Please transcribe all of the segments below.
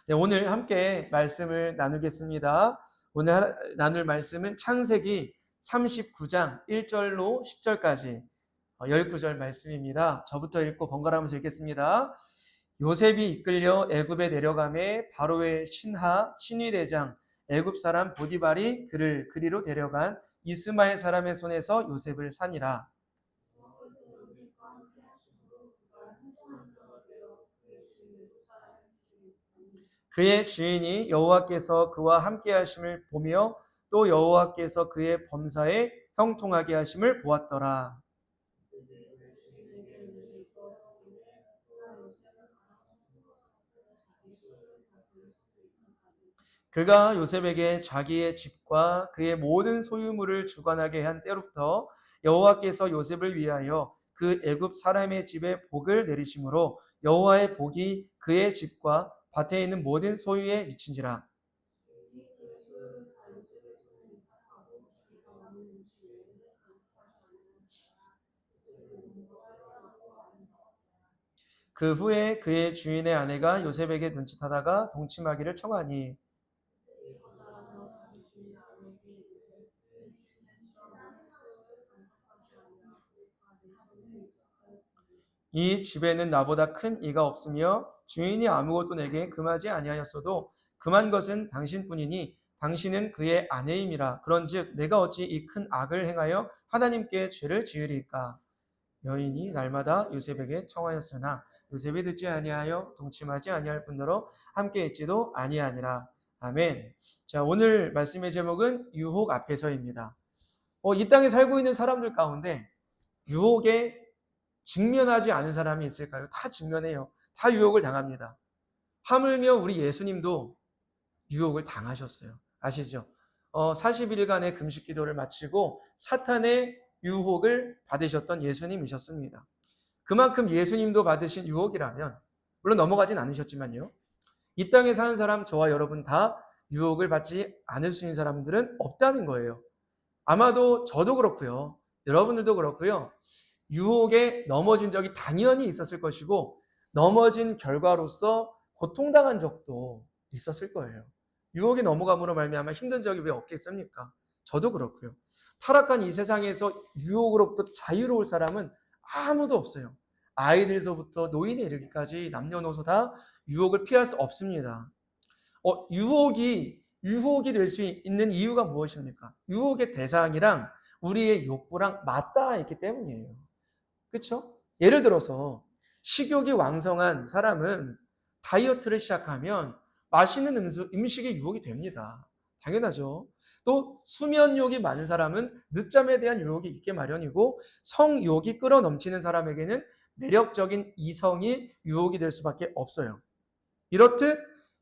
네, 오늘 함께 말씀을 나누겠습니다. 오늘 나눌 말씀은 창세기 39장 1절로 10절까지 19절 말씀입니다. 저부터 읽고 번갈아가면서 읽겠습니다. 요셉이 이끌려 애굽에 내려가매 바로의 신하 친위대장 애굽 사람 보디발이 그를 그리로 데려간 이스마엘 사람의 손에서 요셉을 산이라. 그의 주인이 여호와께서 그와 함께 하심을 보며 또 여호와께서 그의 범사에 형통하게 하심을 보았더라. 그가 요셉에게 자기의 집과 그의 모든 소유물을 주관하게 한 때로부터 여호와께서 요셉을 위하여 그 애굽 사람의 집에 복을 내리심으로 여호와의 복이 그의 집과 밭에 있는 모든 소유에 미친지라. 그 후에 그의 주인의 아내가 요셉에게 눈짓하다가 동침하기를 청하니 이 집에는 나보다 큰 이가 없으며 주인이 아무것도 내게 금하지 아니하였어도 금한 것은 당신뿐이니 당신은 그의 아내임이라. 그런즉 내가 어찌 이 큰 악을 행하여 하나님께 죄를 지으리까. 여인이 날마다 요셉에게 청하였으나 요셉이 듣지 아니하여 동침하지 아니할 뿐더러 함께 있지도 아니하니라. 아멘. 자, 오늘 말씀의 제목은 유혹 앞에서입니다. 이 땅에 살고 있는 사람들 가운데 유혹에 직면하지 않은 사람이 있을까요? 다 직면해요. 다 유혹을 당합니다. 하물며 우리 예수님도 유혹을 당하셨어요. 아시죠? 40일간의 금식 기도를 마치고 사탄의 유혹을 받으셨던 예수님이셨습니다. 그만큼 예수님도 받으신 유혹이라면, 물론 넘어가진 않으셨지만요. 이 땅에 사는 사람, 저와 여러분 다 유혹을 받지 않을 수 있는 사람들은 없다는 거예요. 아마도 저도 그렇고요. 여러분들도 그렇고요. 유혹에 넘어진 적이 당연히 있었을 것이고 넘어진 결과로서 고통당한 적도 있었을 거예요. 유혹에 넘어감으로 말미암아 힘든 적이 왜 없겠습니까? 저도 그렇고요. 타락한 이 세상에서 유혹으로부터 자유로울 사람은 아무도 없어요. 아이들서부터 노인에 이르기까지 남녀노소 다 유혹을 피할 수 없습니다. 유혹이 될 수 있는 이유가 무엇입니까? 유혹의 대상이랑 우리의 욕구랑 맞닿아 있기 때문이에요. 그렇죠? 예를 들어서 식욕이 왕성한 사람은 다이어트를 시작하면 맛있는 음식의 유혹이 됩니다. 당연하죠. 또 수면욕이 많은 사람은 늦잠에 대한 유혹이 있게 마련이고 성욕이 끌어넘치는 사람에게는 매력적인 이성이 유혹이 될 수밖에 없어요. 이렇듯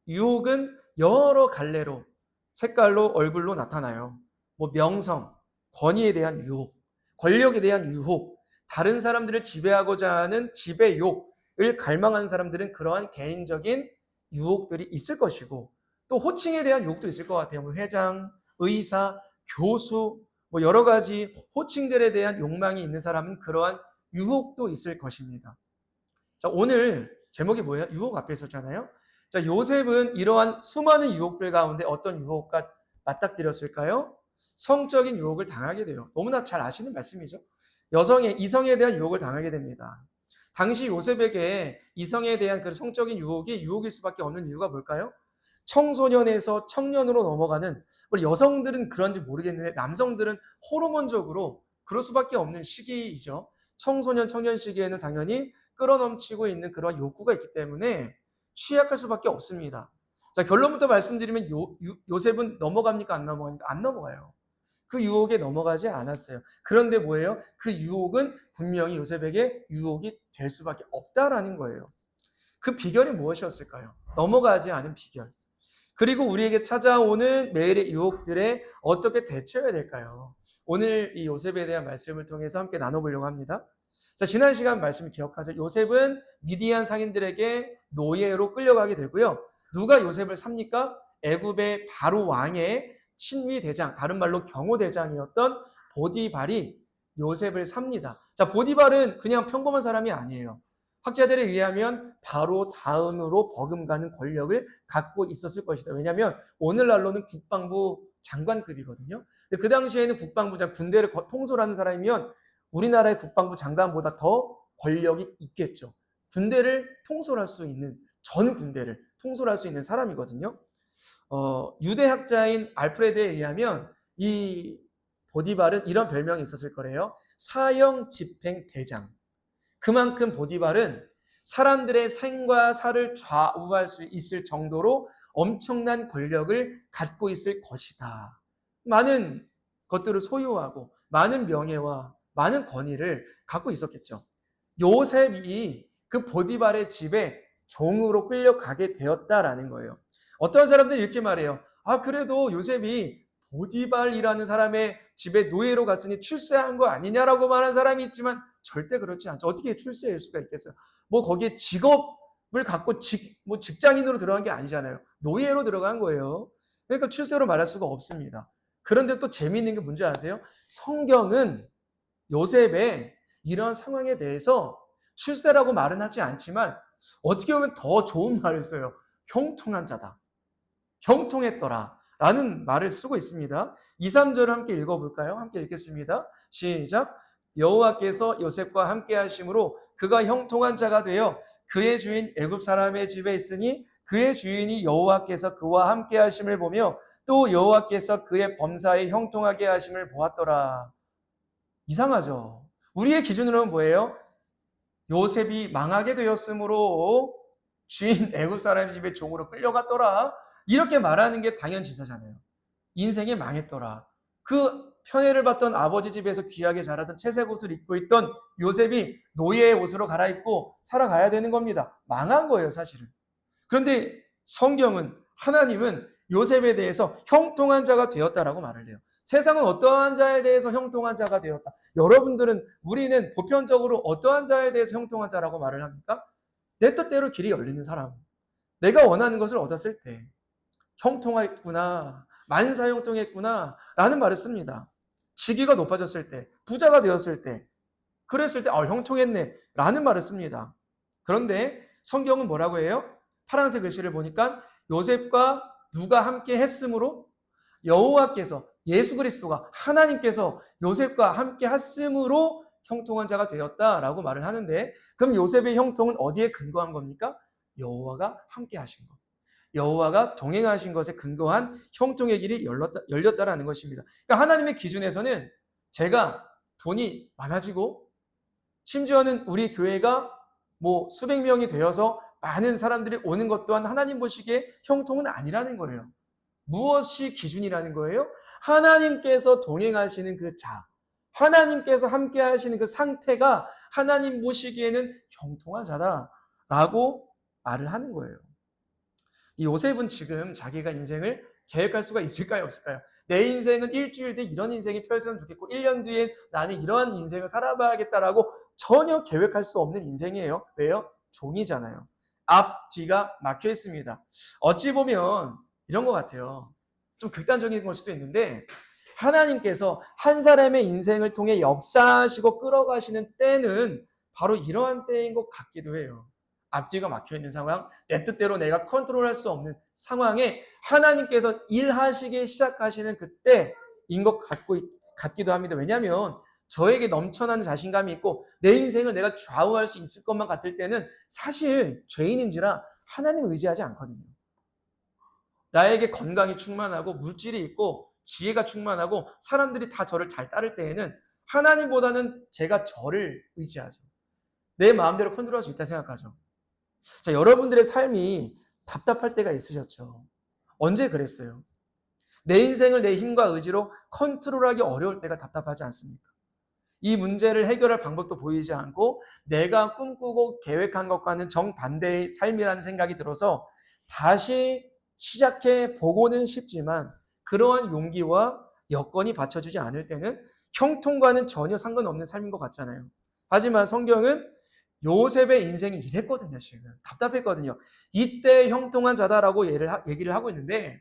유혹은 여러 갈래로 색깔로 얼굴로 나타나요. 명성, 권위에 대한 유혹, 권력에 대한 유혹, 다른 사람들을 지배하고자 하는 지배욕을 갈망하는 사람들은 그러한 개인적인 유혹들이 있을 것이고 또 호칭에 대한 유혹도 있을 것 같아요. 회장, 의사, 교수 여러 가지 호칭들에 대한 욕망이 있는 사람은 그러한 유혹도 있을 것입니다. 자, 오늘 제목이 뭐예요? 유혹 앞에 있었잖아요. 자, 요셉은 이러한 수많은 유혹들 가운데 어떤 유혹과 맞닥뜨렸을까요? 성적인 유혹을 당하게 돼요. 너무나 잘 아시는 말씀이죠. 이성에 대한 유혹을 당하게 됩니다. 당시 요셉에게 이성에 대한 그 성적인 유혹이 유혹일 수밖에 없는 이유가 뭘까요? 청소년에서 청년으로 넘어가는, 우리 여성들은 그런지 모르겠는데 남성들은 호르몬적으로 그럴 수밖에 없는 시기이죠. 청소년, 청년 시기에는 당연히 끌어넘치고 있는 그런 욕구가 있기 때문에 취약할 수밖에 없습니다. 자, 결론부터 말씀드리면 요셉은 넘어갑니까? 안 넘어갑니까? 안 넘어가요. 그 유혹에 넘어가지 않았어요. 그런데 뭐예요? 그 유혹은 분명히 요셉에게 유혹이 될 수밖에 없다라는 거예요. 그 비결이 무엇이었을까요? 넘어가지 않은 비결. 그리고 우리에게 찾아오는 매일의 유혹들에 어떻게 대처해야 될까요? 오늘 이 요셉에 대한 말씀을 통해서 함께 나눠보려고 합니다. 자, 지난 시간 말씀 기억하죠? 요셉은 미디안 상인들에게 노예로 끌려가게 되고요. 누가 요셉을 삽니까? 애굽의 바로 왕의 친위 대장, 다른 말로 경호 대장이었던 보디발이 요셉을 삽니다. 자, 보디발은 그냥 평범한 사람이 아니에요. 학자들에 의하면 바로 다음으로 버금가는 권력을 갖고 있었을 것이다. 왜냐하면 오늘날로는 국방부 장관급이거든요. 근데 그 당시에는 국방부장, 군대를 통솔하는 사람이면 우리나라의 국방부 장관보다 더 권력이 있겠죠. 군대를 통솔할 수 있는, 전 군대를 통솔할 수 있는 사람이거든요. 유대학자인 알프레드에 의하면 이 보디발은 이런 별명이 있었을 거래요. 사형 집행 대장. 그만큼 보디발은 사람들의 생과 사를 좌우할 수 있을 정도로 엄청난 권력을 갖고 있을 것이다. 많은 것들을 소유하고 많은 명예와 많은 권위를 갖고 있었겠죠. 요셉이 그 보디발의 집에 종으로 끌려가게 되었다라는 거예요. 어떤 사람들이 이렇게 말해요. 아, 그래도 요셉이 보디발이라는 사람의 집에 노예로 갔으니 출세한 거 아니냐라고 말하는 사람이 있지만 절대 그렇지 않죠. 어떻게 출세할 수가 있겠어요? 뭐 거기에 직업을 갖고 직장인으로 들어간 게 아니잖아요. 노예로 들어간 거예요. 그러니까 출세로 말할 수가 없습니다. 그런데 또 재미있는 게 뭔지 아세요? 성경은 요셉의 이런 상황에 대해서 출세라고 말은 하지 않지만 어떻게 보면 더 좋은 말을 써요. 형통한 자다. 형통했더라. 라는 말을 쓰고 있습니다. 2, 3절을 함께 읽어볼까요? 함께 읽겠습니다. 시작. 여호와께서 요셉과 함께 하심으로 그가 형통한 자가 되어 그의 주인 애굽 사람의 집에 있으니 그의 주인이 여호와께서 그와 함께 하심을 보며 또 여호와께서 그의 범사에 형통하게 하심을 보았더라. 이상하죠? 우리의 기준으로는 뭐예요? 요셉이 망하게 되었으므로 주인 애굽 사람의 집에 종으로 끌려갔더라. 이렇게 말하는 게 당연지사잖아요. 인생이 망했더라. 그 편애를 받던 아버지 집에서 귀하게 자라던 채색 옷을 입고 있던 요셉이 노예의 옷으로 갈아입고 살아가야 되는 겁니다. 망한 거예요, 사실은. 그런데 성경은, 하나님은 요셉에 대해서 형통한 자가 되었다라고 말을 해요. 세상은 어떠한 자에 대해서 형통한 자가 되었다. 여러분들은, 우리는 보편적으로 어떠한 자에 대해서 형통한 자라고 말을 합니까? 내 뜻대로 길이 열리는 사람. 내가 원하는 것을 얻었을 때 형통했구나, 만사 형통했구나 라는 말을 씁니다. 직위가 높아졌을 때, 부자가 되었을 때, 그랬을 때 형통했네 라는 말을 씁니다. 그런데 성경은 뭐라고 해요? 파란색 글씨를 보니까 요셉과 누가 함께 했으므로, 여호와께서, 예수 그리스도가, 하나님께서 요셉과 함께 했으므로 형통한 자가 되었다라고 말을 하는데, 그럼 요셉의 형통은 어디에 근거한 겁니까? 여호와가 함께 하신 것, 여호와가 동행하신 것에 근거한 형통의 길이 열렸다라는 것입니다. 그러니까 하나님의 기준에서는 제가 돈이 많아지고 심지어는 우리 교회가 뭐 수백 명이 되어서 많은 사람들이 오는 것 또한 하나님 보시기에 형통은 아니라는 거예요. 무엇이 기준이라는 거예요? 하나님께서 동행하시는 그 자, 하나님께서 함께 하시는 그 상태가 하나님 보시기에는 형통한 자다라고 말을 하는 거예요. 이 요셉은 지금 자기가 인생을 계획할 수가 있을까요, 없을까요? 내 인생은 일주일 뒤에 이런 인생이 펼쳐지면 좋겠고 1년 뒤에 나는 이러한 인생을 살아봐야겠다라고 전혀 계획할 수 없는 인생이에요. 왜요? 종이잖아요. 앞, 뒤가 막혀 있습니다. 어찌 보면 이런 것 같아요. 좀 극단적인 걸 수도 있는데 하나님께서 한 사람의 인생을 통해 역사하시고 끌어가시는 때는 바로 이러한 때인 것 같기도 해요. 앞뒤가 막혀있는 상황, 내 뜻대로 내가 컨트롤할 수 없는 상황에 하나님께서 일하시기 시작하시는 그때인 것 같기도 합니다. 왜냐하면 저에게 넘쳐나는 자신감이 있고 내 인생을 내가 좌우할 수 있을 것만 같을 때는 사실 죄인인지라 하나님을 의지하지 않거든요. 나에게 건강이 충만하고 물질이 있고 지혜가 충만하고 사람들이 다 저를 잘 따를 때에는 하나님보다는 제가 저를 의지하죠. 내 마음대로 컨트롤할 수 있다 생각하죠. 자, 여러분들의 삶이 답답할 때가 있으셨죠. 언제 그랬어요? 내 인생을 내 힘과 의지로 컨트롤하기 어려울 때가 답답하지 않습니까? 이 문제를 해결할 방법도 보이지 않고 내가 꿈꾸고 계획한 것과는 정반대의 삶이라는 생각이 들어서 다시 시작해 보고는 싶지만 그러한 용기와 여건이 받쳐주지 않을 때는 형통과는 전혀 상관없는 삶인 것 같잖아요. 하지만 성경은 요셉의 인생이 이랬거든요. 지금 답답했거든요. 이때 형통한 자다라고 얘기를 하고 있는데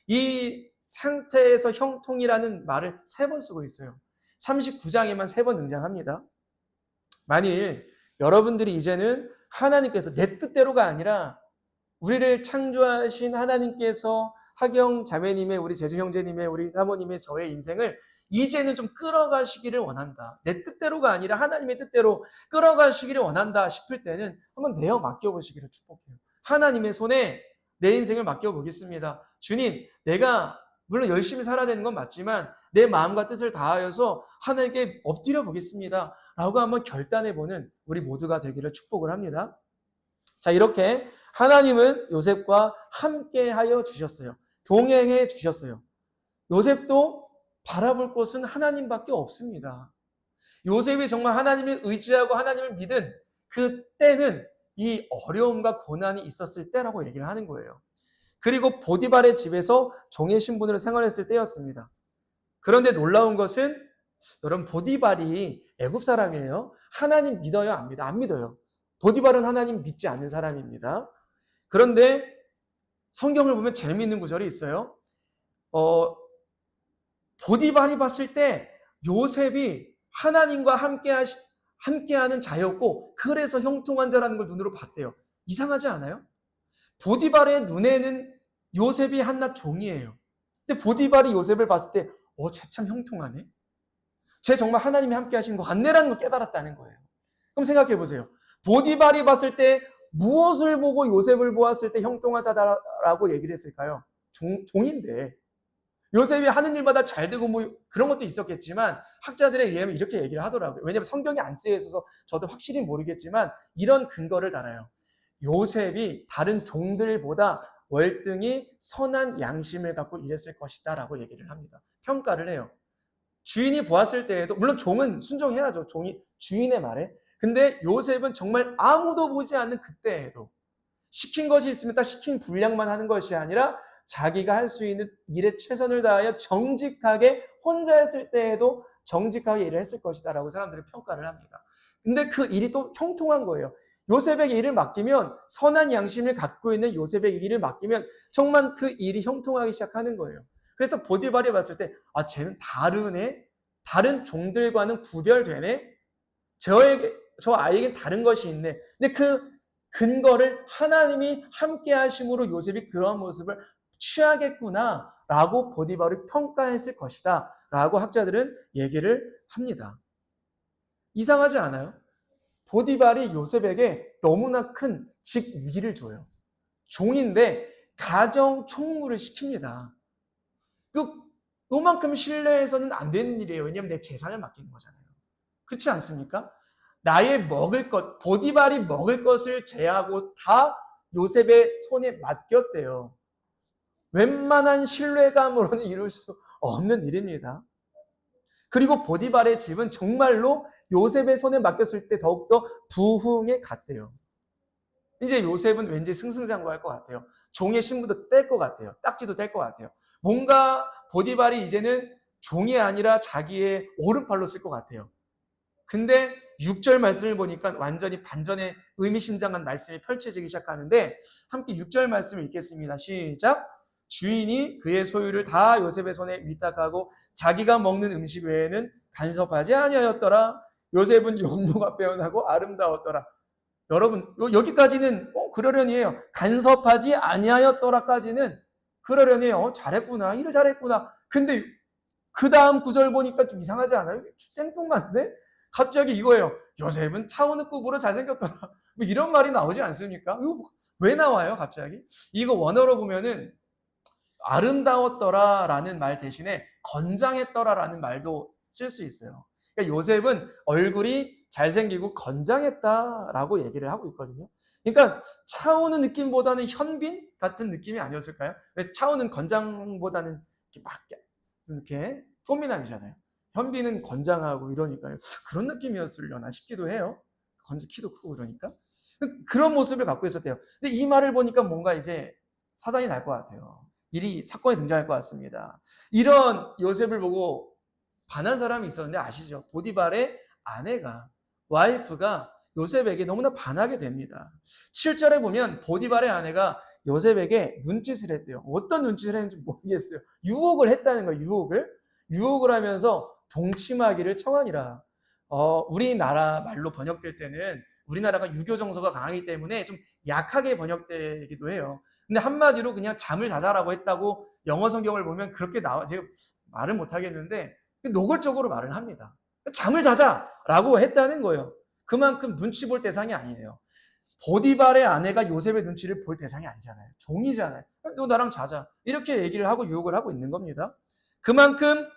이 상태에서 형통이라는 말을 3번 쓰고 있어요. 39장에만 3번 등장합니다. 만일 여러분들이 이제는 하나님께서 내 뜻대로가 아니라 우리를 창조하신 하나님께서 하경 자매님의, 우리 재주 형제님의, 우리 사모님의, 저의 인생을 이제는 좀 끌어가시기를 원한다. 내 뜻대로가 아니라 하나님의 뜻대로 끌어가시기를 원한다 싶을 때는 한번 내어 맡겨보시기를 축복해요. 하나님의 손에 내 인생을 맡겨보겠습니다. 주님, 내가 물론 열심히 살아야 되는 건 맞지만 내 마음과 뜻을 다하여서 하나님께 엎드려 보겠습니다. 라고 한번 결단해보는 우리 모두가 되기를 축복을 합니다. 자, 이렇게 하나님은 요셉과 함께 하여 주셨어요. 동행해 주셨어요. 요셉도 바라볼 곳은 하나님밖에 없습니다. 요셉이 정말 하나님을 의지하고 하나님을 믿은 그 때는 이 어려움과 고난이 있었을 때라고 얘기를 하는 거예요. 그리고 보디발의 집에서 종의 신분으로 생활했을 때였습니다. 그런데 놀라운 것은 여러분, 보디발이 애굽 사람이에요. 하나님 믿어요, 안 믿어요? 안 믿어요. 보디발은 하나님 믿지 않는 사람입니다. 그런데 성경을 보면 재미있는 구절이 있어요. 보디발이 봤을 때 요셉이 하나님과 함께하는 자였고 그래서 형통한 자라는 걸 눈으로 봤대요. 이상하지 않아요? 보디발의 눈에는 요셉이 한낱 종이에요. 근데 보디발이 요셉을 봤을 때 쟤 참 형통하네. 쟤 정말 하나님이 함께 하시는 것 같네라는 걸 깨달았다는 거예요. 그럼 생각해 보세요. 보디발이 봤을 때 무엇을 보고 요셉을 보았을 때 형통하자라고 얘기를 했을까요? 종인데. 요셉이 하는 일마다 잘 되고 뭐 그런 것도 있었겠지만 학자들에 의하면 이렇게 얘기를 하더라고요. 왜냐하면 성경이 안 쓰여 있어서 저도 확실히 모르겠지만 이런 근거를 달아요. 요셉이 다른 종들보다 월등히 선한 양심을 갖고 일했을 것이다 라고 얘기를 합니다. 평가를 해요. 주인이 보았을 때에도, 물론 종은 순종해야죠. 종이 주인의 말에. 근데 요셉은 정말 아무도 보지 않는 그때에도 시킨 것이 있으면 딱 시킨 분량만 하는 것이 아니라 자기가 할 수 있는 일에 최선을 다하여 정직하게 혼자 했을 때에도 정직하게 일을 했을 것이다 라고 사람들이 평가를 합니다. 근데 그 일이 또 형통한 거예요. 요셉에게 일을 맡기면, 선한 양심을 갖고 있는 요셉에게 일을 맡기면 정말 그 일이 형통하기 시작하는 거예요. 그래서 보디발이 봤을 때 쟤는 다르네? 다른 종들과는 구별되네? 저 아이에겐 다른 것이 있네. 근데 그 근거를 하나님이 함께 하심으로 요셉이 그런 모습을 취하겠구나 라고 보디발을 평가했을 것이다 라고 학자들은 얘기를 합니다. 이상하지 않아요? 보디발이 요셉에게 너무나 큰 직위를 줘요. 종인데 가정 총무를 시킵니다. 요만큼 신뢰해서는 안 되는 일이에요. 왜냐하면 내 재산을 맡기는 거잖아요. 그렇지 않습니까? 나의 먹을 것, 보디발이 먹을 것을 제하고 다 요셉의 손에 맡겼대요. 웬만한 신뢰감으로는 이룰 수 없는 일입니다. 그리고 보디발의 집은 정말로 요셉의 손에 맡겼을 때 더욱더 부흥에 갔대요. 이제 요셉은 왠지 승승장구할 것 같아요. 종의 신분도 뗄 것 같아요. 딱지도 뗄 것 같아요. 뭔가 보디발이 이제는 종이 아니라 자기의 오른팔로 쓸 것 같아요. 근데 6절 말씀을 보니까 완전히 반전의 의미심장한 말씀이 펼쳐지기 시작하는데 함께 6절 말씀을 읽겠습니다. 시작! 주인이 그의 소유를 다 요셉의 손에 위탁하고 자기가 먹는 음식 외에는 간섭하지 아니하였더라. 요셉은 용모가 빼어나고 아름다웠더라. 여러분, 여기까지는 그러려니 해요. 간섭하지 아니하였더라까지는 그러려니 해요. 잘했구나. 일을 잘했구나. 근데 그 다음 구절 보니까 좀 이상하지 않아요? 생뚱맞네? 갑자기 이거예요. 요셉은 차은우급으로 잘생겼더라. 뭐 이런 말이 나오지 않습니까? 이거 왜 나와요, 갑자기? 이거 원어로 보면은 아름다웠더라라는 말 대신에 건장했더라라는 말도 쓸 수 있어요. 그러니까 요셉은 얼굴이 잘생기고 건장했다라고 얘기를 하고 있거든요. 그러니까 차오는 느낌보다는 현빈 같은 느낌이 아니었을까요? 차오는 건장보다는 이렇게 꽃미남이잖아요. 현빈은 건장하고 이러니까요. 그런 느낌이었으려나 싶기도 해요. 키도 크고 그러니까. 그런 모습을 갖고 있었대요. 근데 이 말을 보니까 뭔가 이제 사단이 날 것 같아요. 사건이 등장할 것 같습니다. 이런 요셉을 보고 반한 사람이 있었는데 아시죠? 보디발의 아내가, 와이프가 요셉에게 너무나 반하게 됩니다. 7절에 보면 보디발의 아내가 요셉에게 눈짓을 했대요. 어떤 눈짓을 했는지 모르겠어요. 유혹을 했다는 거예요. 유혹을 하면서 동침하기를 청하니라. 우리나라 말로 번역될 때는 우리나라가 유교 정서가 강하기 때문에 좀 약하게 번역되기도 해요. 근데 한마디로 그냥 잠을 자자라고 했다고 영어 성경을 보면 그렇게 나와. 제가 말을 못 하겠는데 노골적으로 말을 합니다. 잠을 자자라고 했다는 거예요. 그만큼 눈치 볼 대상이 아니에요. 보디발의 아내가 요셉의 눈치를 볼 대상이 아니잖아요. 종이잖아요. 너 나랑 자자. 이렇게 얘기를 하고 유혹을 하고 있는 겁니다. 그만큼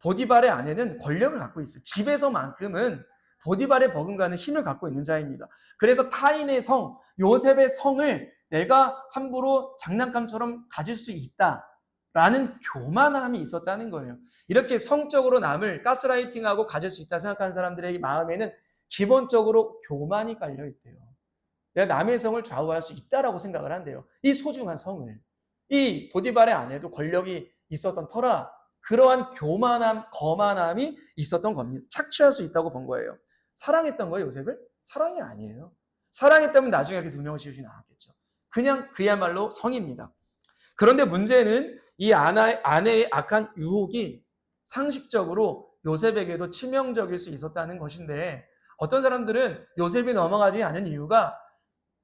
보디발의 아내는 권력을 갖고 있어요. 집에서만큼은 보디발의 버금가는 힘을 갖고 있는 자입니다. 그래서 타인의 성, 요셉의 성을 내가 함부로 장난감처럼 가질 수 있다라는 교만함이 있었다는 거예요. 이렇게 성적으로 남을 가스라이팅하고 가질 수 있다 생각하는 사람들의 마음에는 기본적으로 교만이 깔려 있대요. 내가 남의 성을 좌우할 수 있다라고 생각을 한대요. 이 소중한 성을. 이 보디발의 아내도 권력이 있었던 터라 그러한 교만함, 거만함이 있었던 겁니다. 착취할 수 있다고 본 거예요. 사랑했던 거예요, 요셉을? 사랑이 아니에요. 사랑했다면 나중에 이렇게 두 명을 지으진 않았겠죠. 그냥 그야말로 성입니다. 그런데 문제는 이 아내의 악한 유혹이 상식적으로 요셉에게도 치명적일 수 있었다는 것인데 어떤 사람들은 요셉이 넘어가지 않은 이유가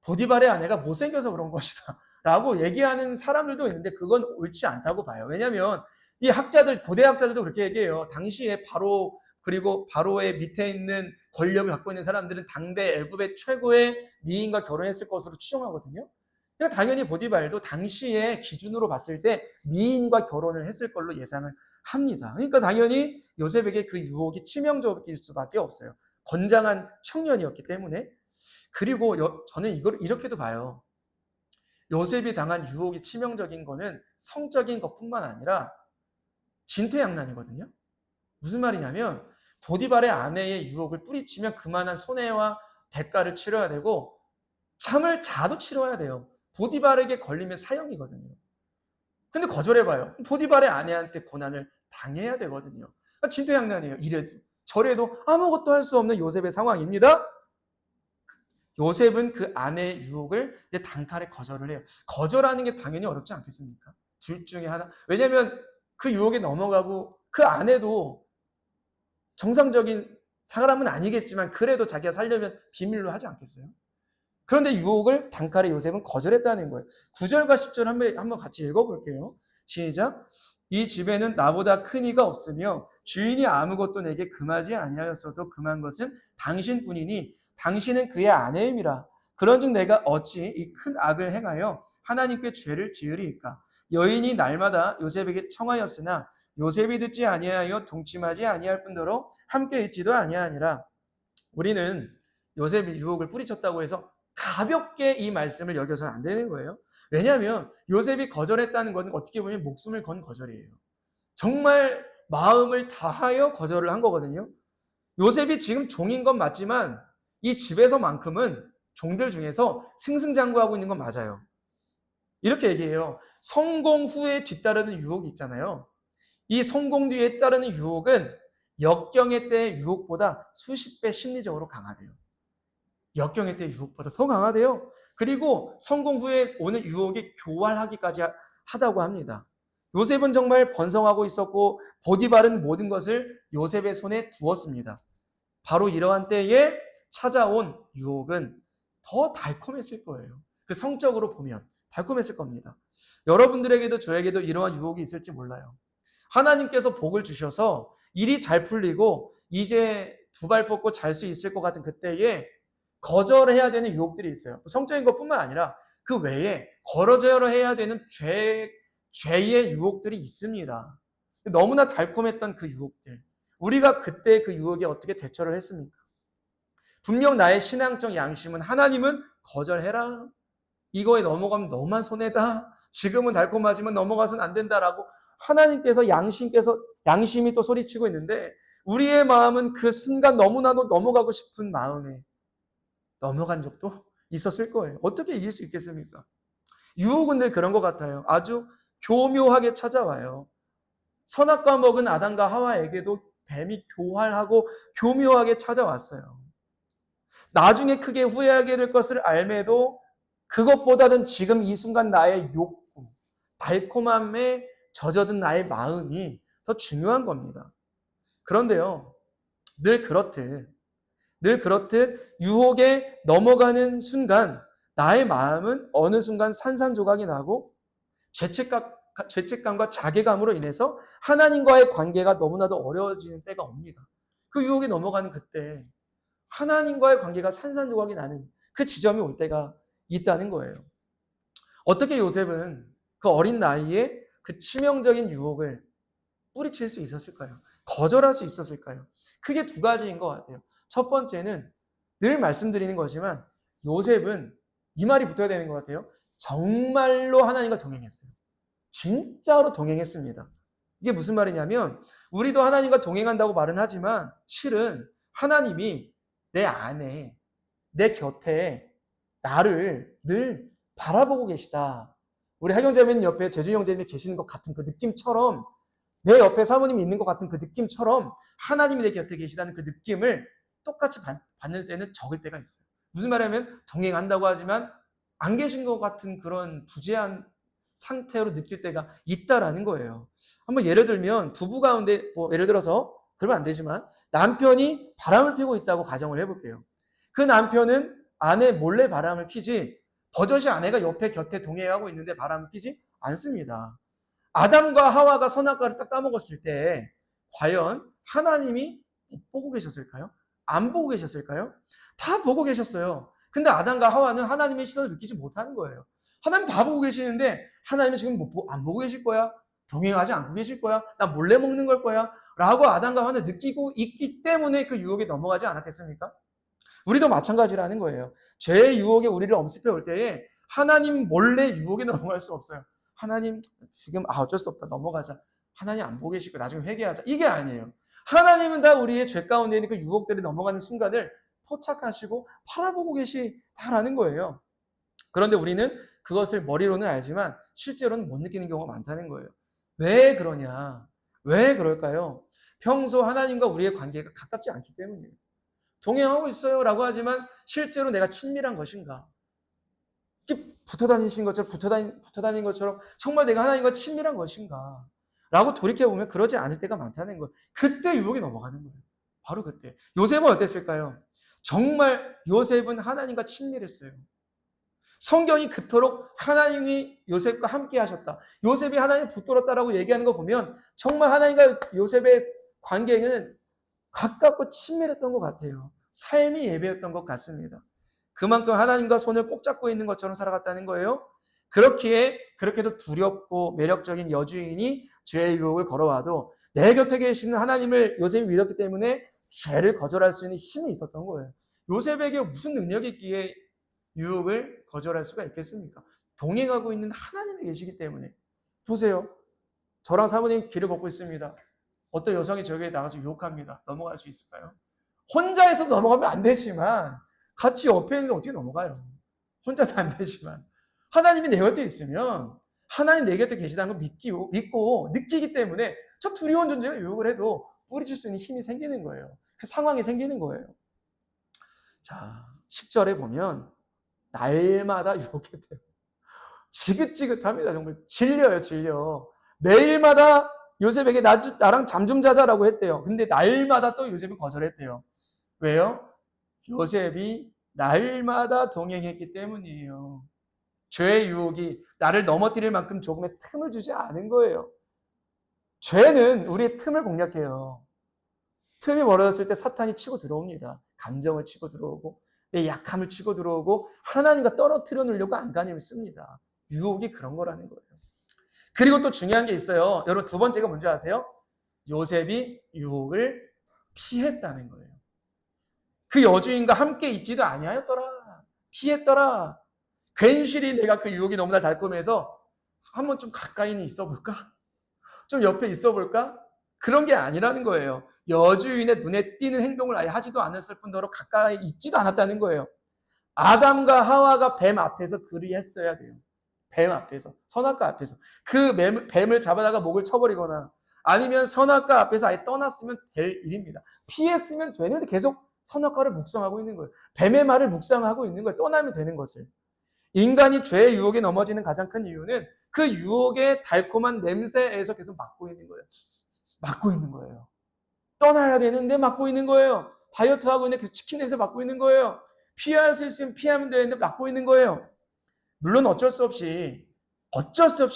보디발의 아내가 못생겨서 그런 것이다 라고 얘기하는 사람들도 있는데 그건 옳지 않다고 봐요. 왜냐하면 이 학자들, 고대 학자들도 그렇게 얘기해요. 당시에 바로 그리고 바로의 밑에 있는 권력을 갖고 있는 사람들은 당대 애굽의 최고의 미인과 결혼했을 것으로 추정하거든요. 그러니까 당연히 보디발도 당시의 기준으로 봤을 때 미인과 결혼을 했을 걸로 예상을 합니다. 그러니까 당연히 요셉에게 그 유혹이 치명적일 수밖에 없어요. 건장한 청년이었기 때문에. 그리고 저는 이걸 이렇게도 봐요. 요셉이 당한 유혹이 치명적인 거는 성적인 것뿐만 아니라 진퇴양난이거든요. 무슨 말이냐면 보디발의 아내의 유혹을 뿌리치면 그만한 손해와 대가를 치러야 되고 잠을 자도 치러야 돼요. 보디발에게 걸리면 사형이거든요. 근데 거절해봐요. 보디발의 아내한테 고난을 당해야 되거든요. 진퇴양난이에요. 이래도 저래도 아무것도 할 수 없는 요셉의 상황입니다. 요셉은 그 아내의 유혹을 단칼에 거절을 해요. 거절하는 게 당연히 어렵지 않겠습니까? 둘 중에 하나. 왜냐하면 그 유혹에 넘어가고 그 아내도 정상적인 사람은 아니겠지만 그래도 자기가 살려면 비밀로 하지 않겠어요? 그런데 유혹을 단칼에 요셉은 거절했다는 거예요. 9절과 10절 한번 같이 읽어볼게요. 시작. 이 집에는 나보다 큰 이가 없으며 주인이 아무것도 내게 금하지 아니하였어도 금한 것은 당신뿐이니 당신은 그의 아내임이라. 그런즉 내가 어찌 이 큰 악을 행하여 하나님께 죄를 지으리이까. 여인이 날마다 요셉에게 청하였으나 요셉이 듣지 아니하여 동침하지 아니할 뿐더러 함께 있지도 아니하니라. 우리는 요셉이 유혹을 뿌리쳤다고 해서 가볍게 이 말씀을 여겨서는 안 되는 거예요. 왜냐하면 요셉이 거절했다는 건 어떻게 보면 목숨을 건 거절이에요. 정말 마음을 다하여 거절을 한 거거든요. 요셉이 지금 종인 건 맞지만 이 집에서만큼은 종들 중에서 승승장구하고 있는 건 맞아요. 이렇게 얘기해요. 성공 후에 뒤따르는 유혹이 있잖아요. 이 성공 뒤에 따르는 유혹은 역경의 때의 유혹보다 수십 배 심리적으로 강하대요. 역경의 때의 유혹보다 더 강하대요. 그리고 성공 후에 오는 유혹이 교활하기까지 하다고 합니다. 요셉은 정말 번성하고 있었고 보디발은 모든 것을 요셉의 손에 두었습니다. 바로 이러한 때에 찾아온 유혹은 더 달콤했을 거예요. 그 성적으로 보면 달콤했을 겁니다. 여러분들에게도 저에게도 이러한 유혹이 있을지 몰라요. 하나님께서 복을 주셔서 일이 잘 풀리고 이제 두 발 뻗고 잘 수 있을 것 같은 그때에 거절해야 되는 유혹들이 있어요. 성적인 것뿐만 아니라 그 외에 거절을 해야 되는 죄의 유혹들이 있습니다. 너무나 달콤했던 그 유혹들. 우리가 그때 그 유혹에 어떻게 대처를 했습니까? 분명 나의 신앙적 양심은 하나님은 거절해라. 이거에 넘어가면 너만 손해다. 지금은 달콤하지만 넘어가서는 안 된다라고 하나님께서 양심이 또 소리치고 있는데 우리의 마음은 그 순간 너무나도 넘어가고 싶은 마음에 넘어간 적도 있었을 거예요. 어떻게 이길 수 있겠습니까? 유혹은 늘 그런 것 같아요. 아주 교묘하게 찾아와요. 선악과 먹은 아담과 하와에게도 뱀이 교활하고 교묘하게 찾아왔어요. 나중에 크게 후회하게 될 것을 알매도 그것보다는 지금 이 순간 나의 욕구, 달콤함에 젖어든 나의 마음이 더 중요한 겁니다. 그런데요, 늘 그렇듯 늘 그렇듯 유혹에 넘어가는 순간 나의 마음은 어느 순간 산산조각이 나고 죄책감과 자괴감으로 인해서 하나님과의 관계가 너무나도 어려워지는 때가 옵니다. 그 유혹에 넘어가는 그때 하나님과의 관계가 산산조각이 나는 그 지점이 올 때가 있다는 거예요. 어떻게 요셉은 그 어린 나이에 그 치명적인 유혹을 뿌리칠 수 있었을까요? 거절할 수 있었을까요? 크게 두 가지인 것 같아요. 첫 번째는 늘 말씀드리는 거지만 요셉은 이 말이 붙어야 되는 것 같아요. 정말로 하나님과 동행했어요. 진짜로 동행했습니다. 이게 무슨 말이냐면 우리도 하나님과 동행한다고 말은 하지만 실은 하나님이 내 안에, 내 곁에 나를 늘 바라보고 계시다. 우리 하경자매님 옆에 재준 형제님이 계시는 것 같은 그 느낌처럼 내 옆에 사모님이 있는 것 같은 그 느낌처럼 하나님이 내 곁에 계시다는 그 느낌을 똑같이 받는 때는 적을 때가 있어요. 무슨 말이냐면 동행한다고 하지만 안 계신 것 같은 그런 부재한 상태로 느낄 때가 있다라는 거예요. 한번 예를 들면 부부 가운데 예를 들어서 그러면 안 되지만 남편이 바람을 피고 있다고 가정을 해볼게요. 그 남편은 아내 몰래 바람을 피지 버젓이 아내가 옆에 곁에 동행하고 있는데 바람을 피지 않습니다. 아담과 하와가 선악과를 딱 따먹었을 때 과연 하나님이 보고 계셨을까요? 안 보고 계셨을까요? 다 보고 계셨어요. 근데 아담과 하와는 하나님의 시선을 느끼지 못하는 거예요. 하나님 다 보고 계시는데 하나님은 지금 안 보고 계실 거야? 동행하지 않고 계실 거야? 나 몰래 먹는 걸 거야? 라고 아담과 하와는 느끼고 있기 때문에 그 유혹에 넘어가지 않았겠습니까? 우리도 마찬가지라는 거예요. 죄의 유혹에 우리를 엄습해 올 때에 하나님 몰래 유혹에 넘어갈 수 없어요. 하나님 지금 어쩔 수 없다 넘어가자. 하나님 안 보고 계시고 나중에 회개하자. 이게 아니에요. 하나님은 다 우리의 죄 가운데 있는 그 유혹들이 넘어가는 순간을 포착하시고 바라보고 계시다라는 거예요. 그런데 우리는 그것을 머리로는 알지만 실제로는 못 느끼는 경우가 많다는 거예요. 왜 그러냐? 왜 그럴까요? 평소 하나님과 우리의 관계가 가깝지 않기 때문이에요. 동행하고 있어요 라고 하지만 실제로 내가 친밀한 것인가? 붙어 다니신 것처럼 붙어 다닌 것처럼 정말 내가 하나님과 친밀한 것인가? 라고 돌이켜보면 그러지 않을 때가 많다는 거예요. 그때 유혹에 넘어가는 거예요. 바로 그때. 요셉은 어땠을까요? 정말 요셉은 하나님과 친밀했어요. 성경이 그토록 하나님이 요셉과 함께 하셨다. 요셉이 하나님 붙들었다라고 얘기하는 거 보면 정말 하나님과 요셉의 관계는 가깝고 친밀했던 것 같아요. 삶이 예배였던 것 같습니다. 그만큼 하나님과 손을 꼭 잡고 있는 것처럼 살아갔다는 거예요. 그렇게도 두렵고 매력적인 여주인이 죄의 유혹을 걸어와도 내 곁에 계시는 하나님을 요셉이 믿었기 때문에 죄를 거절할 수 있는 힘이 있었던 거예요. 요셉에게 무슨 능력이 있기에 유혹을 거절할 수가 있겠습니까? 동행하고 있는 하나님이 계시기 때문에. 보세요. 저랑 사모님 길을 걷고 있습니다. 어떤 여성이 저에게 나가서 유혹합니다. 넘어갈 수 있을까요? 혼자서 넘어가면 안 되지만 같이 옆에 있는데 어떻게 넘어가요? 혼자도 안 되지만 하나님이 내 곁에 있으면 하나님 내 곁에 계시다는 걸 믿고 느끼기 때문에 저 두려운 존재가 유혹을 해도 뿌리칠 수 있는 힘이 생기는 거예요. 그 상황이 생기는 거예요. 자, 10절에 보면 날마다 유혹이 돼요. 지긋지긋합니다. 정말 질려요, 질려. 매일마다 요셉에게 나랑 잠 좀 자자라고 했대요. 근데 날마다 또 요셉이 거절했대요. 왜요? 요셉이 날마다 동행했기 때문이에요. 죄의 유혹이 나를 넘어뜨릴 만큼 조금의 틈을 주지 않은 거예요. 죄는 우리의 틈을 공략해요. 틈이 벌어졌을 때 사탄이 치고 들어옵니다. 감정을 치고 들어오고 내 약함을 치고 들어오고 하나님과 떨어뜨려 놓으려고 안간힘을 씁니다. 유혹이 그런 거라는 거예요. 그리고 또 중요한 게 있어요. 여러분 두 번째가 뭔지 아세요? 요셉이 유혹을 피했다는 거예요. 그 여주인과 함께 있지도 아니하였더라. 피했더라. 괜시리 내가 그 유혹이 너무나 달콤해서 한번 좀 가까이는 있어 볼까? 좀 옆에 있어 볼까? 그런 게 아니라는 거예요. 여주인의 눈에 띄는 행동을 아예 하지도 않았을 뿐더러 가까이 있지도 않았다는 거예요. 아담과 하와가 뱀 앞에서 그리했어야 돼요. 뱀 앞에서, 선악과 앞에서. 그 뱀을 잡아다가 목을 쳐버리거나 아니면 선악과 앞에서 아예 떠났으면 될 일입니다. 피했으면 되는데 계속 선악과를 묵상하고 있는 거예요. 뱀의 말을 묵상하고 있는 거예요. 떠나면 되는 것을. 인간이 죄의 유혹에 넘어지는 가장 큰 이유는 그 유혹의 달콤한 냄새에서 계속 막고 있는 거예요. 막고 있는 거예요. 떠나야 되는데 막고 있는 거예요. 다이어트하고 있는데 그 치킨 냄새 맡고 있는 거예요. 피할 수 있으면 피하면 되는데 맡고 있는 거예요. 물론 어쩔 수 없이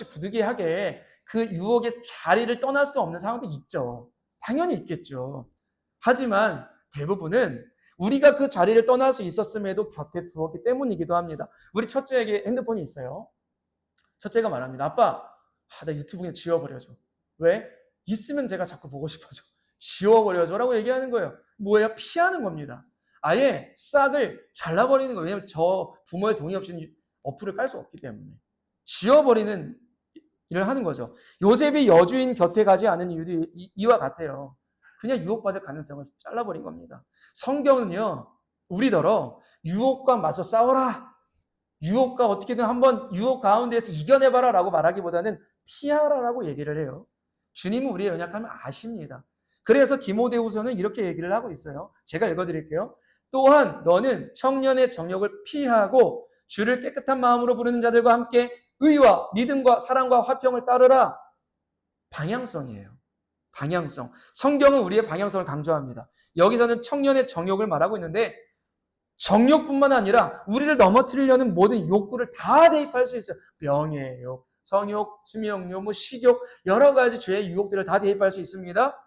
부득이하게 그 유혹의 자리를 떠날 수 없는 상황도 있죠. 당연히 있겠죠. 하지만 대부분은 우리가 그 자리를 떠날 수 있었음에도 곁에 두었기 때문이기도 합니다. 우리 첫째에게 핸드폰이 있어요. 첫째가 말합니다. 아빠, 나 유튜브 그냥 지워버려줘. 왜? 있으면 제가 자꾸 보고 싶어져. 지워버려줘라고 얘기하는 거예요. 뭐예요? 피하는 겁니다. 아예 싹을 잘라버리는 거예요. 왜냐면 저 부모의 동의 없이는 어플을 깔 수 없기 때문에. 지워버리는 일을 하는 거죠. 요셉이 여주인 곁에 가지 않은 이유도 이와 같아요. 그냥 유혹받을 가능성을 잘라버린 겁니다. 성경은요, 우리더러 유혹과 맞서 싸워라. 유혹과 어떻게든 한번 유혹 가운데에서 이겨내봐라 라고 말하기보다는 피하라라고 얘기를 해요. 주님은 우리의 연약함을 아십니다. 그래서 디모데후서는 이렇게 얘기를 하고 있어요. 제가 읽어드릴게요. 또한 너는 청년의 정욕을 피하고 주를 깨끗한 마음으로 부르는 자들과 함께 의와 믿음과 사랑과 화평을 따르라. 방향성이에요. 방향성. 성경은 우리의 방향성을 강조합니다. 여기서는 청년의 정욕을 말하고 있는데 정욕뿐만 아니라 우리를 넘어뜨리려는 모든 욕구를 다 대입할 수 있어요. 명예욕, 성욕, 수명욕, 식욕, 여러 가지 죄의 유혹들을 다 대입할 수 있습니다.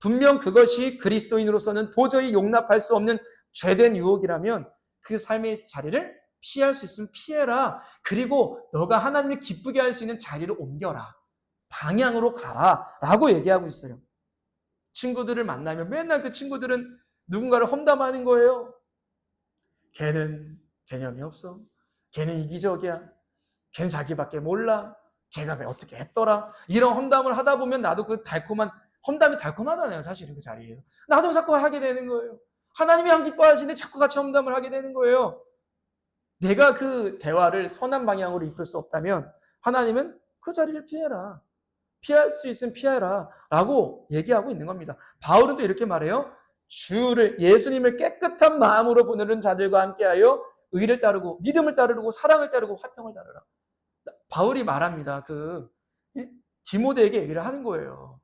분명 그것이 그리스도인으로서는 도저히 용납할 수 없는 죄된 유혹이라면 그 삶의 자리를 피할 수 있으면 피해라. 그리고 너가 하나님을 기쁘게 할 수 있는 자리로 옮겨라. 방향으로 가라. 라고 얘기하고 있어요. 친구들을 만나면 맨날 그 친구들은 누군가를 험담하는 거예요. 걔는 개념이 없어. 걔는 이기적이야. 걔는 자기밖에 몰라. 걔가 왜 어떻게 했더라. 이런 험담을 하다 보면 나도 그 험담이 달콤하잖아요. 사실은 그 자리에요. 나도 자꾸 하게 되는 거예요. 하나님이 안 기뻐하시는데 자꾸 같이 험담을 하게 되는 거예요. 내가 그 대화를 선한 방향으로 이끌 수 없다면 하나님은 그 자리를 피해라. 피할 수 있으면 피해라. 라고 얘기하고 있는 겁니다. 바울은 또 이렇게 말해요. 예수님을 깨끗한 마음으로 부르는 자들과 함께하여 의를 따르고 믿음을 따르고 사랑을 따르고 화평을 따르라. 바울이 말합니다. 디모데에게 얘기를 하는 거예요.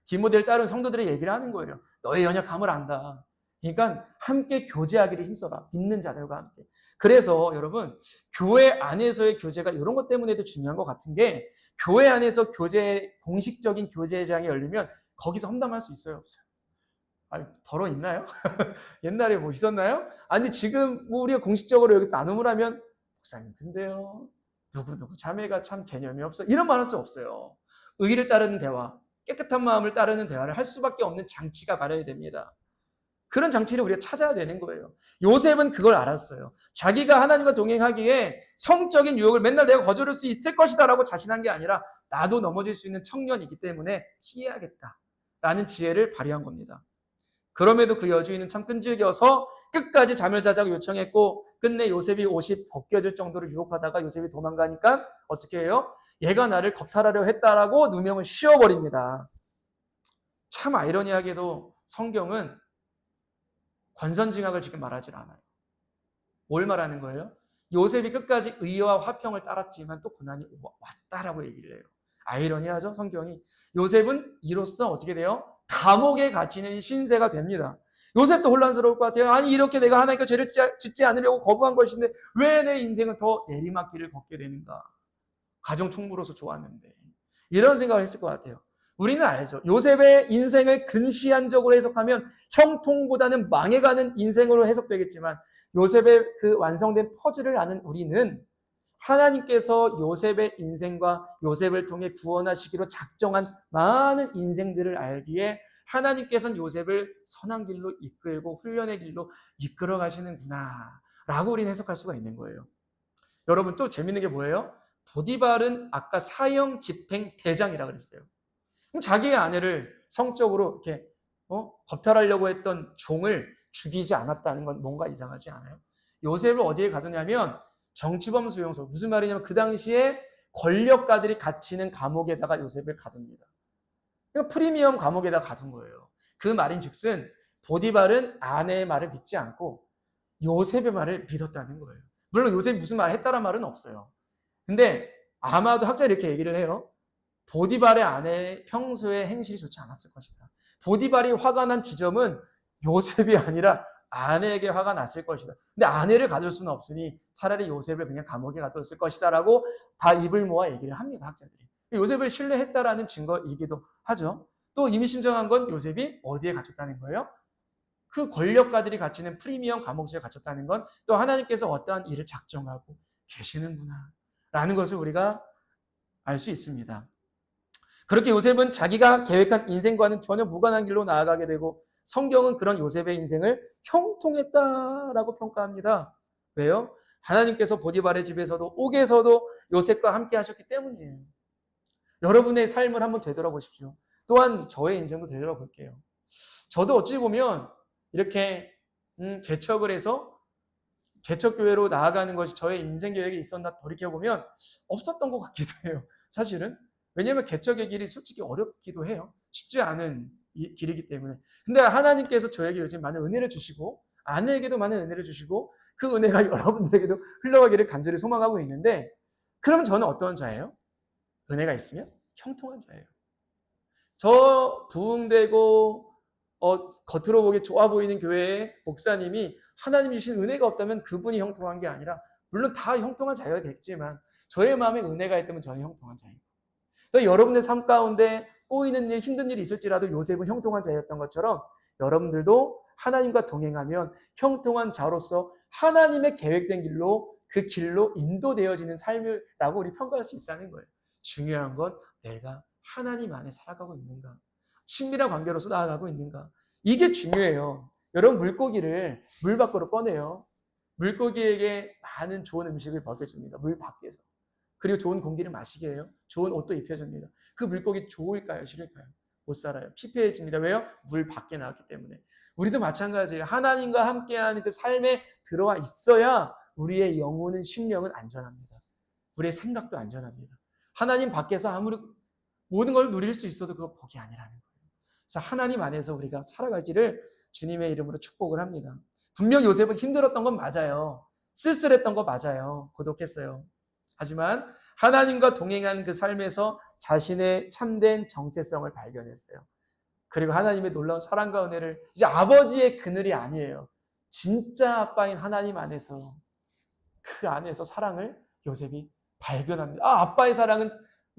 디모데를 따른 성도들의 얘기를 하는 거예요. 너의 연약함을 안다. 그러니까 함께 교제하기를 힘써라. 믿는 자들과 함께. 그래서 여러분 교회 안에서의 교제가 이런 것 때문에도 중요한 것 같은 게 교회 안에서 공식적인 교제장이 열리면 거기서 험담할 수 있어요? 없어요? 덜어 있나요? 옛날에 뭐 있었나요? 아니 지금 뭐 우리가 공식적으로 여기서 나눔을 하면 목사님 근데요 누구 자매가 참 개념이 없어 이런 말 할 수 없어요. 의를 따르는 대화, 깨끗한 마음을 따르는 대화를 할 수밖에 없는 장치가 마련이 됩니다. 그런 장치를 우리가 찾아야 되는 거예요. 요셉은 그걸 알았어요. 자기가 하나님과 동행하기에 성적인 유혹을 맨날 내가 거절할 수 있을 것이다 라고 자신한 게 아니라 나도 넘어질 수 있는 청년이기 때문에 피해야겠다 라는 지혜를 발휘한 겁니다. 그럼에도 그 여주인은 참 끈질겨서 끝까지 잠을 자자고 요청했고 끝내 요셉이 옷이 벗겨질 정도로 유혹하다가 요셉이 도망가니까 어떻게 해요? 얘가 나를 겁탈하려 했다라고 누명을 씌워버립니다. 참 아이러니하게도 성경은 권선징악을 지금 말하지 않아요. 뭘 말하는 거예요? 요셉이 끝까지 의와 화평을 따랐지만 또 고난이 왔다라고 얘기를 해요. 아이러니하죠? 성경이. 요셉은 이로써 어떻게 돼요? 감옥에 갇히는 신세가 됩니다. 요셉도 혼란스러울 것 같아요. 아니 이렇게 내가 하나님께 죄를 짓지 않으려고 거부한 것인데 왜 내 인생은 더 내리막길을 걷게 되는가. 가정 총무로서 좋았는데. 이런 생각을 했을 것 같아요. 우리는 알죠. 요셉의 인생을 근시안적으로 해석하면 형통보다는 망해가는 인생으로 해석되겠지만 요셉의 그 완성된 퍼즐을 아는 우리는 하나님께서 요셉의 인생과 요셉을 통해 구원하시기로 작정한 많은 인생들을 알기에 하나님께서는 요셉을 선한 길로 이끌고 훈련의 길로 이끌어 가시는구나 라고 우리는 해석할 수가 있는 거예요. 여러분 또 재밌는 게 뭐예요? 보디발은 아까 사형 집행 대장이라고 그랬어요. 그럼 자기의 아내를 성적으로 이렇게 겁탈하려고 했던 종을 죽이지 않았다는 건 뭔가 이상하지 않아요? 요셉을 어디에 가두냐면 정치범 수용소. 무슨 말이냐면 그 당시에 권력가들이 갇히는 감옥에다가 요셉을 가둡니다. 그러니까 프리미엄 감옥에다 가둔 거예요. 그 말인즉슨 보디발은 아내의 말을 믿지 않고 요셉의 말을 믿었다는 거예요. 물론 요셉이 무슨 말을 했다는 말은 없어요. 근데 아마도 학자들이 이렇게 얘기를 해요. 보디발의 아내의 평소에 행실이 좋지 않았을 것이다. 보디발이 화가 난 지점은 요셉이 아니라 아내에게 화가 났을 것이다. 근데 아내를 가둘 수는 없으니 차라리 요셉을 그냥 감옥에 가뒀을 것이다라고 다 입을 모아 얘기를 합니다, 학자들이. 요셉을 신뢰했다라는 증거이기도 하죠. 또 이미 신정한 건 요셉이 어디에 갇혔다는 거예요? 그 권력가들이 갇히는 프리미엄 감옥소에 갇혔다는 건 또 하나님께서 어떠한 일을 작정하고 계시는구나 라는 것을 우리가 알 수 있습니다. 그렇게 요셉은 자기가 계획한 인생과는 전혀 무관한 길로 나아가게 되고 성경은 그런 요셉의 인생을 형통했다라고 평가합니다. 왜요? 하나님께서 보디발의 집에서도 옥에서도 요셉과 함께 하셨기 때문이에요. 여러분의 삶을 한번 되돌아보십시오. 또한 저의 인생도 되돌아볼게요. 저도 어찌 보면 이렇게 개척을 해서 개척교회로 나아가는 것이 저의 인생 계획에 있었나 돌이켜보면 없었던 것 같기도 해요. 사실은. 왜냐하면 개척의 길이 솔직히 어렵기도 해요. 쉽지 않은 길이기 때문에. 근데 하나님께서 저에게 요즘 많은 은혜를 주시고 아내에게도 많은 은혜를 주시고 그 은혜가 여러분들에게도 흘러가기를 간절히 소망하고 있는데 그러면 저는 어떤 자예요? 은혜가 있으면 형통한 자예요. 저 부흥되고 겉으로 보기 좋아 보이는 교회의 목사님이 하나님이 주신 은혜가 없다면 그분이 형통한 게 아니라 물론 다 형통한 자였겠지만 저의 마음에 은혜가 있다면 저는 형통한 자예요. 또 여러분의 삶 가운데 꼬이는 일, 힘든 일이 있을지라도 요셉은 형통한 자였던 것처럼 여러분들도 하나님과 동행하면 형통한 자로서 하나님의 계획된 길로 그 길로 인도되어지는 삶이라고 우리 평가할 수 있다는 거예요. 중요한 건 내가 하나님 안에 살아가고 있는가? 친밀한 관계로서 나아가고 있는가? 이게 중요해요. 여러분 물고기를 물 밖으로 꺼내요. 물고기에게 많은 좋은 음식을 먹여줍니다. 물 밖에서. 그리고 좋은 공기를 마시게 해요. 좋은 옷도 입혀줍니다. 그 물고기 좋을까요? 싫을까요? 못 살아요. 피폐해집니다. 왜요? 물 밖에 나왔기 때문에. 우리도 마찬가지예요. 하나님과 함께하는 그 삶에 들어와 있어야 우리의 영혼은 심령은 안전합니다. 우리의 생각도 안전합니다. 하나님 밖에서 아무리 모든 걸 누릴 수 있어도 그거 복이 아니라는 거예요. 그래서 하나님 안에서 우리가 살아가기를 주님의 이름으로 축복을 합니다. 분명 요셉은 힘들었던 건 맞아요. 쓸쓸했던 거 맞아요. 고독했어요. 하지만 하나님과 동행한 그 삶에서 자신의 참된 정체성을 발견했어요. 그리고 하나님의 놀라운 사랑과 은혜를 이제 아버지의 그늘이 아니에요. 진짜 아빠인 하나님 안에서 그 안에서 사랑을 요셉이 발견합니다. 아빠의 사랑은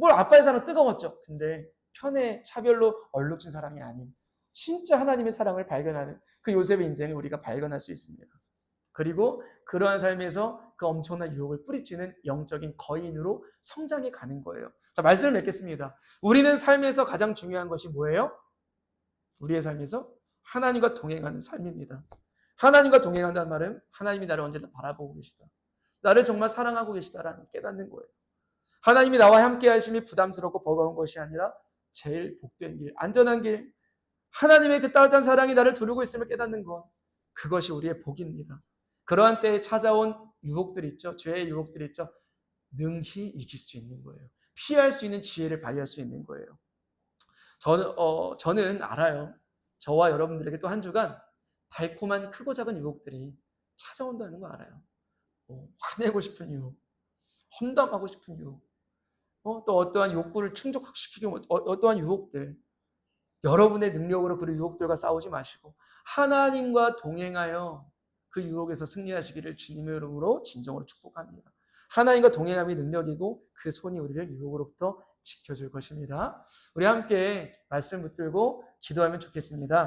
아빠의 사랑은 뜨거웠죠. 근데 편의 차별로 얼룩진 사랑이 아닌 진짜 하나님의 사랑을 발견하는 그 요셉의 인생을 우리가 발견할 수 있습니다. 그리고 그러한 삶에서 그 엄청난 유혹을 뿌리치는 영적인 거인으로 성장해 가는 거예요. 자, 말씀을 맺겠습니다. 우리는 삶에서 가장 중요한 것이 뭐예요? 우리의 삶에서 하나님과 동행하는 삶입니다. 하나님과 동행한다는 말은 하나님이 나를 언제나 바라보고 계시다. 나를 정말 사랑하고 계시다라는 깨닫는 거예요. 하나님이 나와 함께 하심이 부담스럽고 버거운 것이 아니라 제일 복된 길, 안전한 길, 하나님의 그 따뜻한 사랑이 나를 두르고 있음을 깨닫는 것, 그것이 우리의 복입니다. 그러한 때에 찾아온 유혹들이 있죠. 죄의 유혹들이 있죠. 능히 이길 수 있는 거예요. 피할 수 있는 지혜를 발휘할 수 있는 거예요. 저는 알아요. 저와 여러분들에게 또 한 주간 달콤한 크고 작은 유혹들이 찾아온다는 거 알아요. 화내고 싶은 유혹, 험담하고 싶은 유혹, 또 어떠한 욕구를 충족시키기 어떠한 유혹들. 여러분의 능력으로 그 유혹들과 싸우지 마시고 하나님과 동행하여 그 유혹에서 승리하시기를 주님의 이름으로 진정으로 축복합니다. 하나님과 동행함이 능력이고 그 손이 우리를 유혹으로부터 지켜줄 것입니다. 우리 함께 말씀 붙들고 기도하면 좋겠습니다.